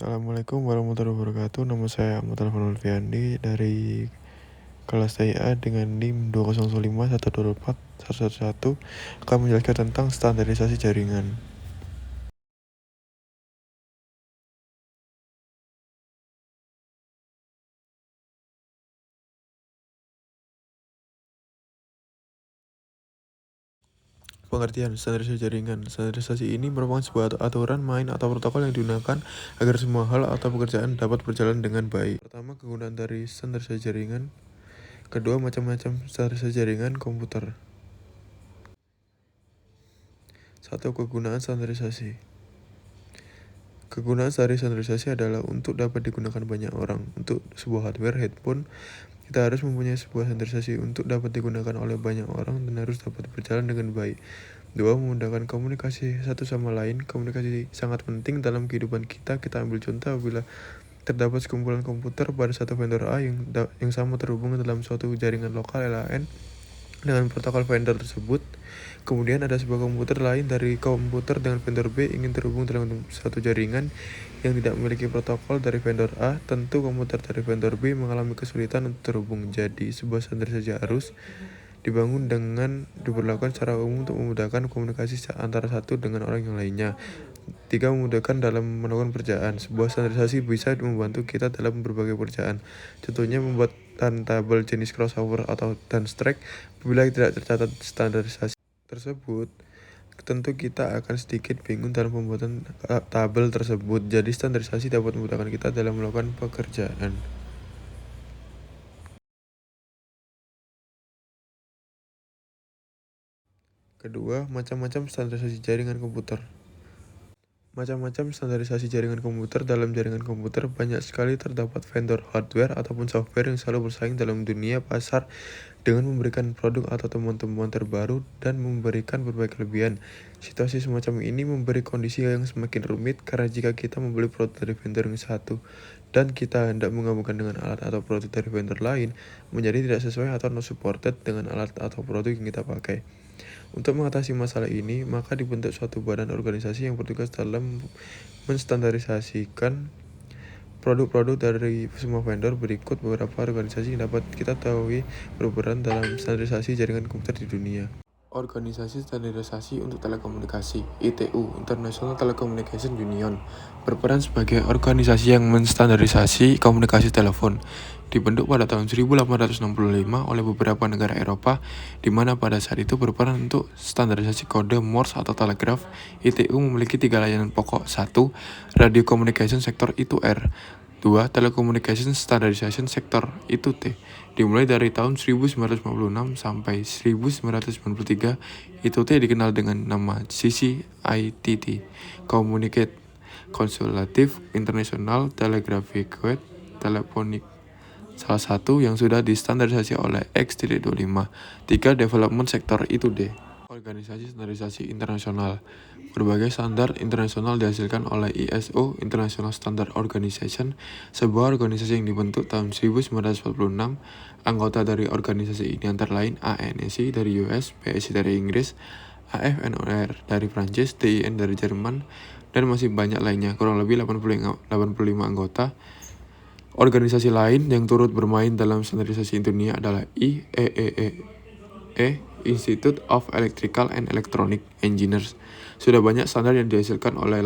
Assalamualaikum warahmatullahi wabarakatuh. Nama saya Ahmad Alvan Alfiandi dari kelas TIA dengan NIM 20051241111 akan menjelaskan tentang standarisasi jaringan. Pengertian standarisasi jaringan. Standarisasi ini merupakan sebuah aturan main atau protokol yang digunakan agar semua hal atau pekerjaan dapat berjalan dengan baik. Pertama, kegunaan dari standarisasi jaringan. Kedua, macam-macam standarisasi jaringan komputer. 1. Kegunaan standarisasi. Kegunaan dari standarisasi adalah untuk dapat digunakan banyak orang. Untuk sebuah hardware headphone, kita harus mempunyai sebuah standarisasi untuk dapat digunakan oleh banyak orang dan harus dapat berjalan dengan baik. 2. Memudahkan komunikasi satu sama lain. Komunikasi sangat penting dalam kehidupan kita. Kita ambil contoh apabila terdapat sekumpulan komputer pada satu vendor A yang sama terhubung dalam suatu jaringan lokal LAN dengan protokol vendor tersebut. Kemudian ada sebuah komputer lain dari komputer dengan vendor B ingin terhubung dalam satu jaringan yang tidak memiliki protokol dari vendor A. Tentu komputer dari vendor B mengalami kesulitan untuk terhubung. Jadi sebuah standarisasi harus dibangun dengan diberlakukan secara umum untuk memudahkan komunikasi antara satu dengan orang yang lainnya. 3. Memudahkan dalam melakukan pekerjaan. Sebuah standarisasi bisa membantu kita dalam berbagai pekerjaan. Contohnya membuat tabel jenis crossover atau dance track. Bila tidak tercatat standarisasi tersebut, tentu kita akan sedikit bingung dalam pembuatan tabel tersebut. Jadi standarisasi dapat memudahkan kita dalam melakukan pekerjaan. Kedua, macam-macam standarisasi jaringan komputer. Macam-macam standarisasi jaringan komputer. Dalam jaringan komputer banyak sekali terdapat vendor hardware ataupun software yang selalu bersaing dalam dunia pasar dengan memberikan produk atau temuan-temuan terbaru dan memberikan berbagai kelebihan. Situasi semacam ini memberi kondisi yang semakin rumit karena jika kita membeli produk dari vendor yang satu dan kita hendak menggabungkan dengan alat atau produk dari vendor lain, menjadi tidak sesuai atau not supported dengan alat atau produk yang kita pakai. Untuk mengatasi masalah ini, maka dibentuk suatu badan organisasi yang bertugas dalam menstandarisasikan produk-produk dari semua vendor. Berikut beberapa organisasi yang dapat kita ketahui berperan dalam standarisasi jaringan komputer di dunia. Organisasi Standarisasi untuk Telekomunikasi (ITU) International Telecommunication Union berperan sebagai organisasi yang menstandarisasi komunikasi telepon. Dibentuk pada tahun 1865 oleh beberapa negara Eropa, di mana pada saat itu berperan untuk standarisasi kode Morse atau telegraf. ITU memiliki 3 layanan pokok. 1. Radio Communication Sector (I2R). 2. Telecommunication Standardization Sector (I2T). Dimulai dari tahun 1956 sampai 1993, I2T dikenal dengan nama CCITT, Communicate Consultative International Telegraphic Telephonic, salah satu yang sudah distandarisasi oleh X.25. 3. Development Sector (I2D). Organisasi Standarisasi Internasional. Berbagai standar internasional dihasilkan oleh ISO International Standard Organization, sebuah organisasi yang dibentuk tahun 1946. Anggota dari organisasi ini antara lain ANSI dari US, PSI dari Inggris, AFNOR dari Prancis, DIN dari Jerman, dan masih banyak lainnya. Kurang lebih 85 anggota. Organisasi lain yang turut bermain dalam standarisasi dunia adalah IEEE, Institute of Electrical and Electronic Engineers. Sudah banyak standar yang dihasilkan oleh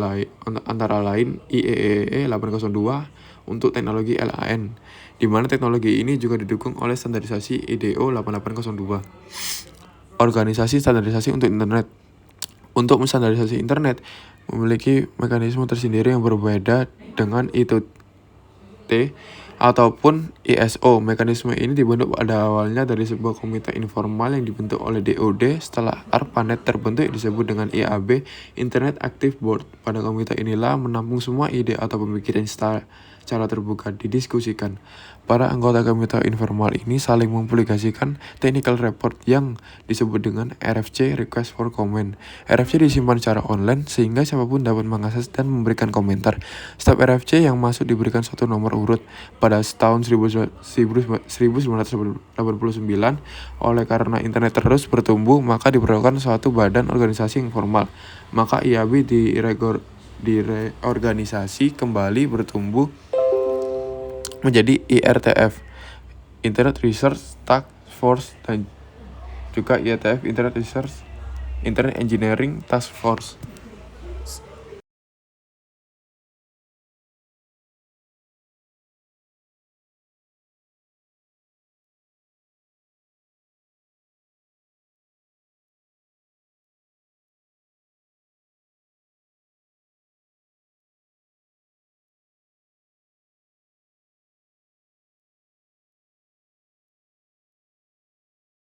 antara lain IEEE 802 untuk teknologi LAN, di mana teknologi ini juga didukung oleh standarisasi IDO 8802. Organisasi Standarisasi untuk Internet. Untuk menstandarisasi internet memiliki mekanisme tersendiri yang berbeda dengan I2T ataupun ISO. Mekanisme ini dibentuk pada awalnya dari sebuah komite informal yang dibentuk oleh DoD. Setelah ARPANET terbentuk yang disebut dengan IAB, Internet Active Board. Pada komite inilah menampung semua ide atau pemikiran secara terbuka didiskusikan. Para anggota komite informal ini saling mempublikasikan technical report yang disebut dengan RFC, Request for Comment. RFC disimpan secara online sehingga siapapun dapat mengakses dan memberikan komentar. Setiap RFC yang masuk diberikan suatu nomor urut. Pada tahun 1989, oleh karena internet terus bertumbuh, maka diperlukan suatu badan organisasi yang formal. Maka IAB direorganisasi kembali bertumbuh menjadi IRTF, Internet Research Task Force, dan juga IETF, Internet Engineering Task Force.